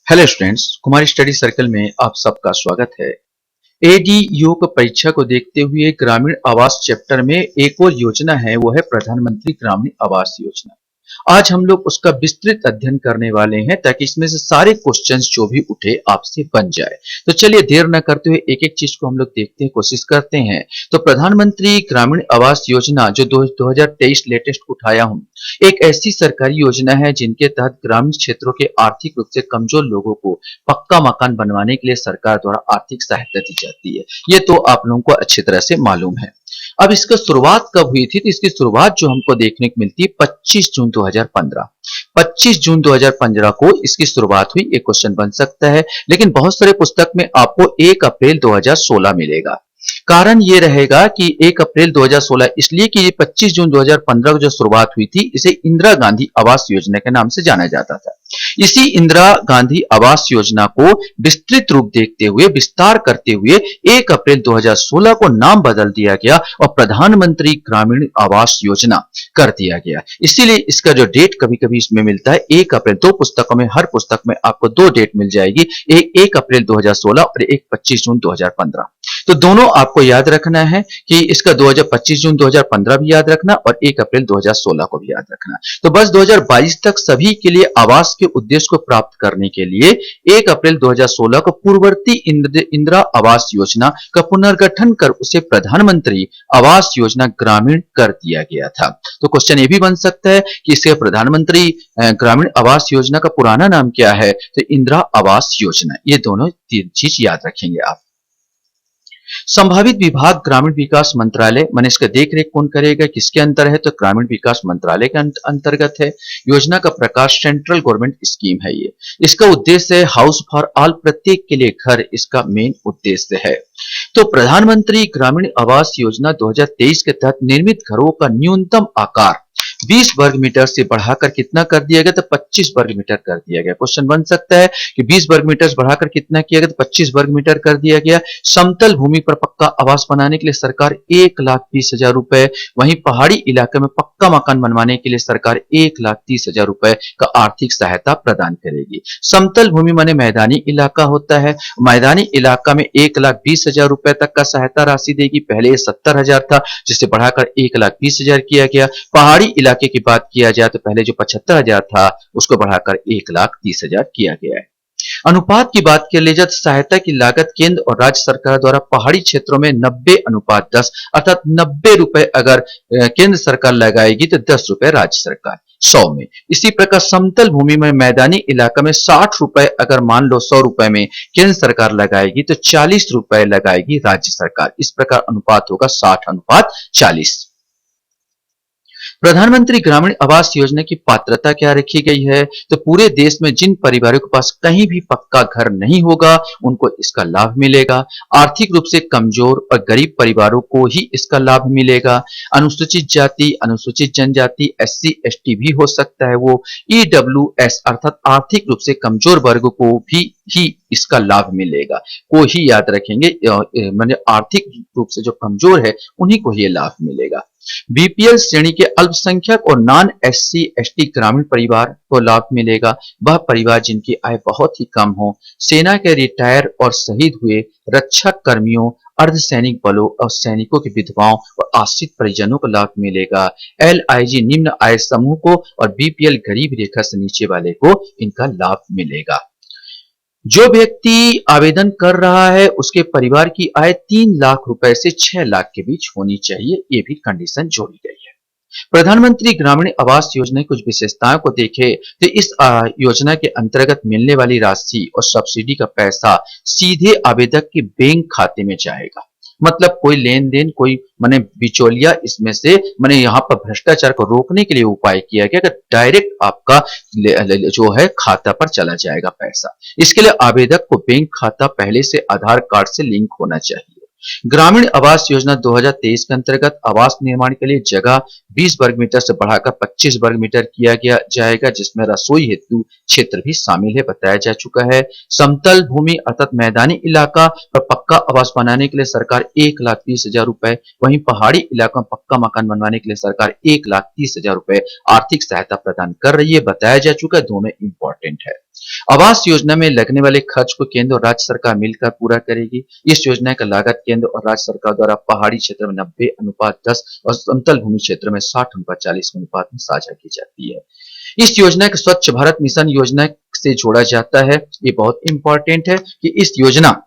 Hello students, Kumar study circle में आप सबका स्वागत है। एडीयू की परीक्षा को देखते हुए ग्रामीण आवास चैप्टर में एक और योजना है, वो है प्रधानमंत्री ग्रामीण आवास योजना। आज हम लोग उसका विस्तृत अध्ययन करने वाले हैं ताकि इसमें से सारे क्वेश्चंस जो भी उठे आपसे बन जाए। तो चलिए देर न करते हुए एक एक चीज को हम लोग देखते हैं, कोशिश करते हैं। तो प्रधानमंत्री ग्रामीण आवास योजना जो 2023 लेटेस्ट उठाया हूं, एक ऐसी सरकारी योजना है जिनके तहत ग्रामीण क्षेत्रों के आर्थिक रूप से कमजोर लोगों को पक्का मकान बनवाने के लिए सरकार द्वारा आर्थिक सहायता दी जाती है। ये तो आप लोगों को अच्छी तरह से मालूम है। अब इसका शुरुआत कब हुई थी? तो इसकी शुरुआत जो हमको देखने को मिलती है 25 जून 2015। 25 जून 2015 को इसकी शुरुआत हुई। एक क्वेश्चन बन सकता है, लेकिन बहुत सारे पुस्तक में आपको 1 अप्रैल 2016 मिलेगा। कारण ये रहेगा कि 1 अप्रैल 2016 इसलिए कि 25 जून 2015 को जो शुरुआत हुई थी, इसे इंदिरा गांधी आवास योजना के नाम से जाना जाता था। इसी इंदिरा गांधी आवास योजना को विस्तृत रूप देखते हुए, विस्तार करते हुए 1 अप्रैल 2016 को नाम बदल दिया गया और प्रधानमंत्री ग्रामीण आवास योजना कर दिया गया। इसीलिए इसका जो डेट कभी-कभी इसमें मिलता है 1 अप्रैल। दो पुस्तकों में, हर पुस्तक में आपको दो डेट मिल जाएगी, एक 1 अप्रैल 2016 और एक 25 जून 2015। तो दोनों आपको याद रखना है कि इसका 25 जून 2015 भी याद रखना और 1 अप्रैल 2016 को भी याद रखना। तो बस 2022 तक सभी के लिए आवास के उद्देश्य को प्राप्त करने के लिए 1 अप्रैल 2016 को पूर्ववर्ती इंदिरा आवास योजना का पुनर्गठन कर उसे प्रधानमंत्री आवास योजना ग्रामीण कर दिया गया था। तो क्वेश्चन ये भी बन सकता है कि इसके प्रधानमंत्री ग्रामीण आवास योजना का पुराना नाम क्या है? तो इंदिरा आवास योजना। ये दोनों तीन चीज याद रखेंगे आप। संभावित विभाग ग्रामीण विकास मंत्रालय, माने इसका देख रेख कौन करेगा, किसके अंतर है? तो ग्रामीण विकास मंत्रालय के अंतर्गत है। योजना का प्रकार सेंट्रल गवर्नमेंट स्कीम है। ये इसका उद्देश्य है हाउस फॉर ऑल, प्रत्येक के लिए घर, इसका मेन उद्देश्य है। तो प्रधानमंत्री ग्रामीण आवास योजना 2023 के तहत निर्मित घरों का न्यूनतम आकार 20 वर्ग मीटर से बढ़ाकर कितना कर दिया गया? तो 25 वर्ग मीटर कर दिया गया। क्वेश्चन बन सकता है कि 20 वर्ग मीटर से बढ़ाकर कितना किया गया? तो 25 वर्ग मीटर कर दिया गया। समतल भूमि पर पक्का आवास बनाने के लिए सरकार 1,20,000 रुपए, वहीं पहाड़ी इलाके में पक्का मकान बनवाने के लिए सरकार 1,30,000 रुपए का आर्थिक सहायता प्रदान करेगी। समतल भूमि माने मैदानी इलाका होता है। मैदानी इलाका में 1,20,000 रुपए तक का सहायता राशि देगी। पहले 70,000 था, जिसे बढ़ाकर 1,20,000 किया गया। पहाड़ी इलाके की बात किया जाए तो पहले जो 75,000 था, उसको बढ़ाकर 1,30,000 किया गया है। अनुपात की बात कर ली जाए तो सहायता की लागत केंद्र और राज्य सरकार द्वारा पहाड़ी क्षेत्रों में 90:10, अर्थात 90 रुपए अगर केंद्र सरकार लगाएगी तो 10 रुपए राज्य सरकार 100 में। इसी प्रकार समतल भूमि में, मैदानी इलाका में 60 रुपए अगर मान लो 100 रुपए में केंद्र सरकार लगाएगी तो 40 रुपए लगाएगी राज्य सरकार। इस प्रकार अनुपात होगा 60:40। प्रधानमंत्री ग्रामीण आवास योजना की पात्रता क्या रखी गई है? तो पूरे देश में जिन परिवारों के पास कहीं भी पक्का घर नहीं होगा, उनको इसका लाभ मिलेगा। आर्थिक रूप से कमजोर और गरीब परिवारों को ही इसका लाभ मिलेगा। अनुसूचित जाति, अनुसूचित जनजाति, SC ST भी हो सकता है वो, EWS अर्थात आर्थिक रूप से कमजोर वर्ग को भी इसका लाभ मिलेगा। को ही याद रखेंगे, माने आर्थिक रूप से जो कमजोर है उन्हीं को ये लाभ मिलेगा। बीपीएल श्रेणी के अल्पसंख्यक और नॉन SC ST ग्रामीण परिवार को लाभ मिलेगा। वह परिवार जिनकी आय बहुत ही कम हो, सेना के रिटायर और शहीद हुए रक्षक कर्मियों, अर्धसैनिक बलों और सैनिकों की विधवाओं और आश्रित परिजनों को लाभ मिलेगा। LIG निम्न आय समूह को और BPL गरीब रेखा से नीचे वाले को इनका लाभ मिलेगा। जो व्यक्ति आवेदन कर रहा है उसके परिवार की आय 3 लाख रुपए से 6 लाख के बीच होनी चाहिए, ये भी कंडीशन जोड़ी गई है। प्रधानमंत्री ग्रामीण आवास योजना की कुछ विशेषताओं को देखें तो इस योजना के अंतर्गत मिलने वाली राशि और सब्सिडी का पैसा सीधे आवेदक के बैंक खाते में जाएगा। मतलब कोई लेन देन, कोई माने बिचौलिया इसमें से, माने यहाँ पर भ्रष्टाचार को रोकने के लिए उपाय किया गया कि डायरेक्ट आपका जो है खाता पर चला जाएगा पैसा। इसके लिए आवेदक को बैंक खाता पहले से आधार कार्ड से लिंक होना चाहिए। ग्रामीण आवास योजना 2023 के अंतर्गत आवास निर्माण के लिए जगह 20 वर्ग मीटर से बढ़ाकर 25 वर्ग मीटर किया गया जाएगा, जिसमें रसोई हेतु क्षेत्र भी शामिल है, बताया जा चुका है। समतल भूमि अर्थात मैदानी इलाका पर पक्का आवास बनाने के लिए सरकार 1,20,000 रुपए, वहीं पहाड़ी इलाका में पक्का मकान बनवाने के लिए सरकार 1,30,000 रुपए आर्थिक सहायता प्रदान कर रही है, बताया जा चुका है। दोनों इंपॉर्टेंट है। आवास योजना में लगने वाले खर्च को केंद्र और राज्य सरकार मिलकर पूरा करेगी। इस योजना का लागत केंद्र और राज्य सरकार द्वारा पहाड़ी क्षेत्र में 90:10 और समतल भूमि क्षेत्र में 60:40 के अनुपात में साझा की जाती है। इस योजना को स्वच्छ भारत मिशन योजना से जोड़ा जाता है। ये बहुत इंपॉर्टेंट है कि इस योजना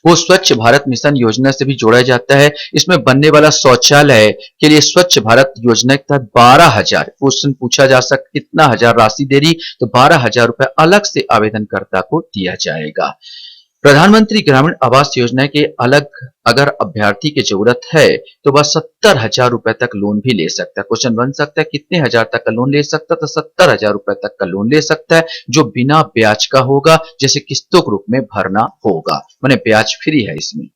को स्वच्छ भारत मिशन योजना से भी जोड़ा जाता है। इसमें बनने वाला शौचालय के लिए स्वच्छ भारत योजना के तहत 12,000 क्वेश्चन पूछा जा सकता, कितना हजार राशि दे रही, तो 12,000 रुपए अलग से आवेदनकर्ता को दिया जाएगा। प्रधानमंत्री ग्रामीण आवास योजना के अलग अगर अभ्यर्थी की जरूरत है तो वह 70,000 रुपए तक लोन भी ले सकता है। क्वेश्चन बन सकता है कितने हजार तक का लोन ले सकता है, तो 70,000 रुपए तक का लोन ले सकता है, जो बिना ब्याज का होगा, जैसे किस्तों के रूप में भरना होगा, माने ब्याज फ्री है इसमें।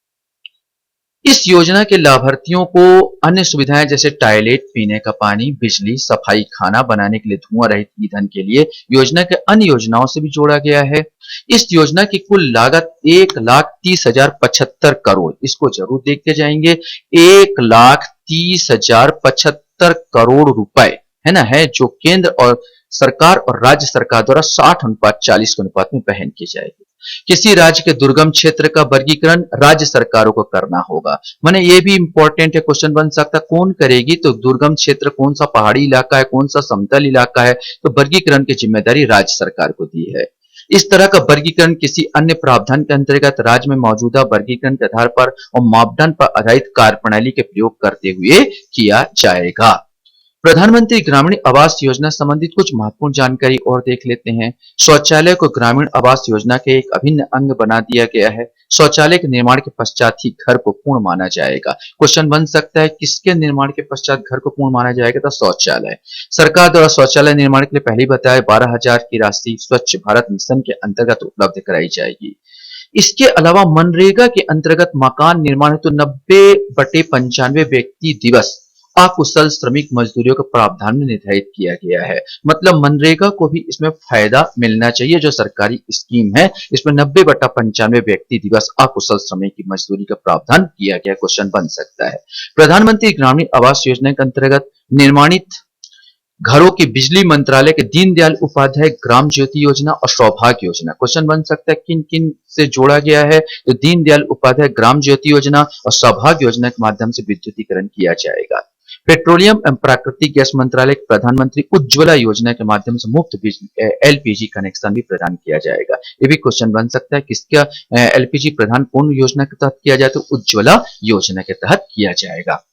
इस योजना के लाभार्थियों को अन्य सुविधाएं जैसे टॉयलेट, पीने का पानी, बिजली, सफाई, खाना बनाने के लिए धुआं रहित ईंधन के लिए योजना के अन्य योजनाओं से भी जोड़ा गया है। इस योजना की कुल लागत 1,30,075 करोड़, इसको जरूर देखते जाएंगे, 1,30,075 करोड़ रुपए है ना, है जो केंद्र और सरकार और राज्य सरकार द्वारा 60:40 के अनुपात में वहन की जाएगी। किसी राज्य के दुर्गम क्षेत्र का वर्गीकरण राज्य सरकारों को करना होगा। माने ये भी इंपॉर्टेंट है, क्वेश्चन बन सकता है कौन करेगी, तो दुर्गम क्षेत्र कौन सा पहाड़ी इलाका है, कौन सा समतल इलाका है, तो वर्गीकरण की जिम्मेदारी राज्य सरकार को दी है। इस तरह का वर्गीकरण किसी अन्य प्रावधान के अंतर्गत राज्य में मौजूदा वर्गीकरण के आधार पर और मापदंड पर आधारित कार्यप्रणाली के प्रयोग करते हुए किया जाएगा। प्रधानमंत्री ग्रामीण आवास योजना संबंधित कुछ महत्वपूर्ण जानकारी और देख लेते हैं। शौचालय को ग्रामीण आवास योजना के एक अभिन्न अंग बना दिया गया है। शौचालय के निर्माण के पश्चात ही घर को पूर्ण माना जाएगा। क्वेश्चन बन सकता है किसके निर्माण के पश्चात घर को पूर्ण माना जाएगा, तो शौचालय। सरकार द्वारा शौचालय निर्माण के लिए पहले बताया 12,000 की राशि स्वच्छ भारत मिशन के अंतर्गत उपलब्ध कराई जाएगी। इसके अलावा मनरेगा के अंतर्गत मकान निर्माण हेतु 90/95 व्यक्ति दिवस अकुशल श्रमिक मजदूरियों के प्रावधान में निर्धारित किया गया है। मतलब मनरेगा को भी इसमें फायदा मिलना चाहिए, जो सरकारी स्कीम है इसमें 90/95 व्यक्ति दिवस अकुशल श्रमिक की मजदूरी का प्रावधान किया गया। क्वेश्चन बन सकता है प्रधानमंत्री ग्रामीण आवास योजना के अंतर्गत निर्माणित घरों की बिजली मंत्रालय के दीनदयाल उपाध्याय ग्राम ज्योति योजना और सौभाग्य योजना। क्वेश्चन बन सकता है किन किन से जोड़ा गया है, तो दीनदयाल उपाध्याय ग्राम ज्योति योजना और सौभाग्य योजना के माध्यम से विद्युतीकरण किया जाएगा। पेट्रोलियम एवं प्राकृतिक गैस मंत्रालय प्रधानमंत्री उज्ज्वला योजना के माध्यम से मुफ्त एलपीजी कनेक्शन भी प्रदान किया जाएगा। ये भी क्वेश्चन बन सकता है किसका एलपीजी प्रदान कौन योजना के तहत किया जाए, तो उज्ज्वला योजना के तहत किया जाएगा।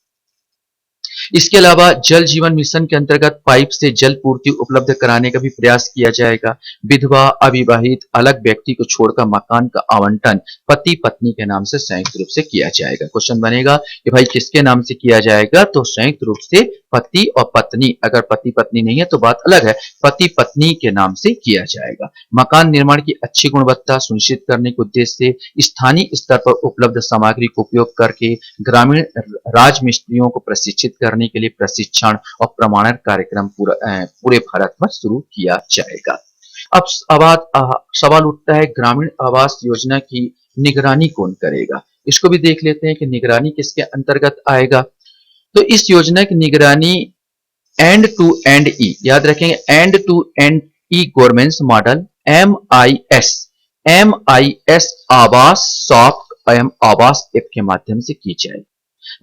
इसके अलावा जल जीवन मिशन के अंतर्गत पाइप से जल पूर्ति उपलब्ध कराने का भी प्रयास किया जाएगा। विधवा, अविवाहित, अलग व्यक्ति को छोड़कर मकान का आवंटन पति पत्नी के नाम से संयुक्त रूप से किया जाएगा। क्वेश्चन बनेगा कि भाई किसके नाम से किया जाएगा, तो संयुक्त रूप से पति और पत्नी, अगर पति पत्नी नहीं है तो बात अलग है, पति पत्नी के नाम से किया जाएगा। मकान निर्माण की अच्छी गुणवत्ता सुनिश्चित करने के उद्देश्य से स्थानीय स्तर पर उपलब्ध सामग्री का उपयोग करके ग्रामीण राज मिस्त्रियों को प्रशिक्षित करने के लिए प्रशिक्षण और प्रमाणन कार्यक्रम पूरे भारत में शुरू किया जाएगा। अब सवाल उठता है ग्रामीण आवास योजना की निगरानी कौन करेगा। इसको भी देख लेते हैं कि निगरानी किसके अंतर्गत आएगा। तो इस योजना की निगरानी एंड टू एंड ई, याद रखेंगे, end to end E governance model MIS Awaas soft एवं आवास ऐप के माध्यम से की जाएगी।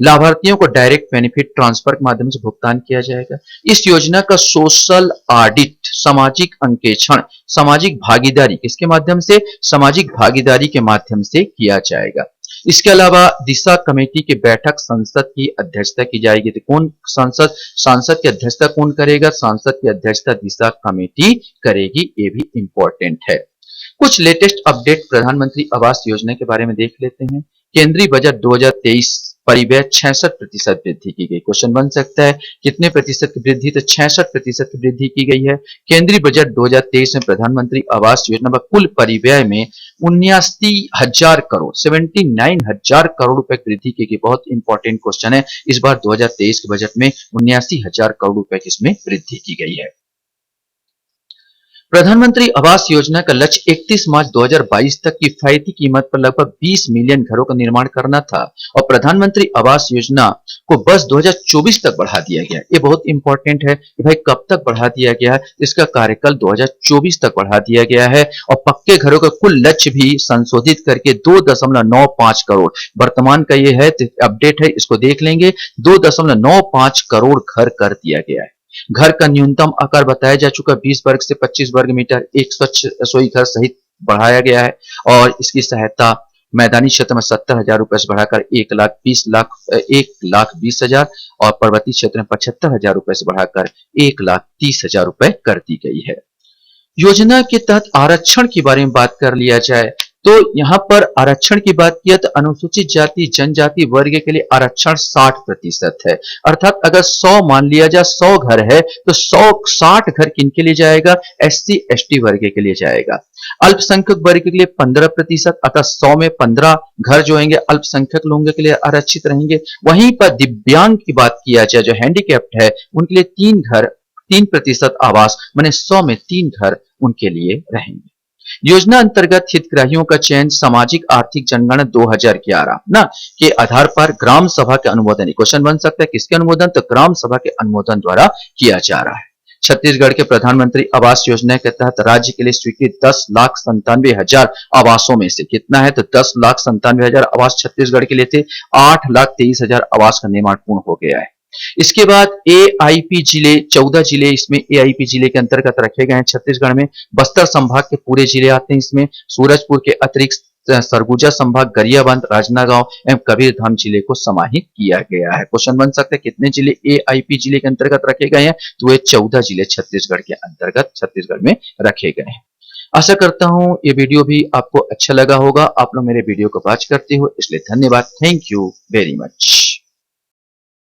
लाभार्थियों को डायरेक्ट बेनिफिट ट्रांसफर के माध्यम से भुगतान किया जाएगा। इस योजना का सोशल ऑडिट, सामाजिक अंकेक्षण, सामाजिक भागीदारी किसके माध्यम से, सामाजिक भागीदारी के माध्यम से किया जाएगा। इसके अलावा दिशा कमेटी की बैठक संसद की अध्यक्षता की जाएगी। तो कौन सांसद की अध्यक्षता कौन करेगा, सांसद की अध्यक्षता दिशा कमेटी करेगी। ये भी इंपॉर्टेंट है। कुछ लेटेस्ट अपडेट प्रधानमंत्री आवास योजना के बारे में देख लेते हैं। केंद्रीय बजट 2023 परिव्यय 66% वृद्धि की गई। क्वेश्चन बन सकता है कितने प्रतिशत की वृद्धि, तो 66% की वृद्धि की गई है। केंद्रीय बजट 2023 में प्रधानमंत्री आवास योजना पर कुल परिव्यय में 79,000 करोड़ 79,000 करोड़ रुपए की वृद्धि की गई। बहुत इंपॉर्टेंट क्वेश्चन है। इस बार 2023 के बजट में 79,000 करोड़ रुपए की इसमें वृद्धि की गई है। प्रधानमंत्री आवास योजना का लक्ष्य 31 मार्च 2022 तक किफायती कीमत पर लगभग 20 मिलियन घरों का निर्माण करना था और प्रधानमंत्री आवास योजना को बस 2024 तक बढ़ा दिया गया। ये बहुत इंपॉर्टेंट है कि भाई कब तक बढ़ा दिया गया है। इसका कार्यकाल 2024 तक बढ़ा दिया गया है और पक्के घरों का कुल लक्ष्य भी संशोधित करके 2.95 करोड़, वर्तमान का ये है अपडेट है, इसको देख लेंगे, 2.95 करोड़ घर कर दिया गया है। घर का न्यूनतम आकार बताया जा चुका 20 वर्ग से 25 वर्ग मीटर एक स्वच्छ रसोई घर सहित बढ़ाया गया है और इसकी सहायता मैदानी क्षेत्र में 70,000 रुपए से बढ़ाकर 1,20,000 और पर्वतीय क्षेत्र में 75,000 रुपए से बढ़ाकर 1,30,000 रुपए कर दी गई है। योजना के तहत आरक्षण के बारे में बात कर लिया जाए तो यहाँ पर आरक्षण की बात किया तो अनुसूचित जाति जनजाति वर्ग के लिए आरक्षण 60% है। अर्थात अगर 100 मान लिया जाए 100 घर है तो 60 घर किनके लिए जाएगा? SC ST वर्ग के लिए जाएगा। अल्पसंख्यक वर्ग के लिए 15%, अर्थात 100 में 15 घर जो होंगे अल्पसंख्यक लोगों के लिए आरक्षित रहेंगे। वहीं पर दिव्यांग की बात किया जाए जो हैंडीकैप्ड है उनके लिए 3% आवास माने 100 में 3 घर उनके लिए रहेंगे। योजना अंतर्गत हितग्राहियों का चयन सामाजिक आर्थिक जनगणना 2011 ना के आधार पर ग्राम सभा के अनुमोदन, क्वेश्चन बन सकता है किसके अनुमोदन? तो ग्राम सभा के अनुमोदन द्वारा किया जा रहा है। छत्तीसगढ़ के प्रधानमंत्री आवास योजना के तहत राज्य के लिए स्वीकृत 10,97,000 आवासों में से कितना है? तो 10,97,000 आवास छत्तीसगढ़ के लिए थे। 8,23,000 आवास का निर्माण पूर्ण हो गया है। इसके बाद AIP जिले 14 जिले इसमें AIP जिले के अंतर्गत रखे गए हैं। छत्तीसगढ़ में बस्तर संभाग के पूरे जिले आते हैं। इसमें सूरजपुर के अतिरिक्त सरगुजा संभाग, गरियाबंद, राजनांदगांव एवं कबीरधाम जिले को समाहित किया गया है। क्वेश्चन बन सकता है कितने जिले AIP जिले के अंतर्गत रखे गए हैं? तो ये 14 जिले छत्तीसगढ़ के अंतर्गत छत्तीसगढ़ में रखे गए हैं। आशा करता हूं ये वीडियो भी आपको अच्छा लगा होगा। आप लोग मेरे वीडियो को वॉच करते हो इसलिए धन्यवाद। Thank you very much.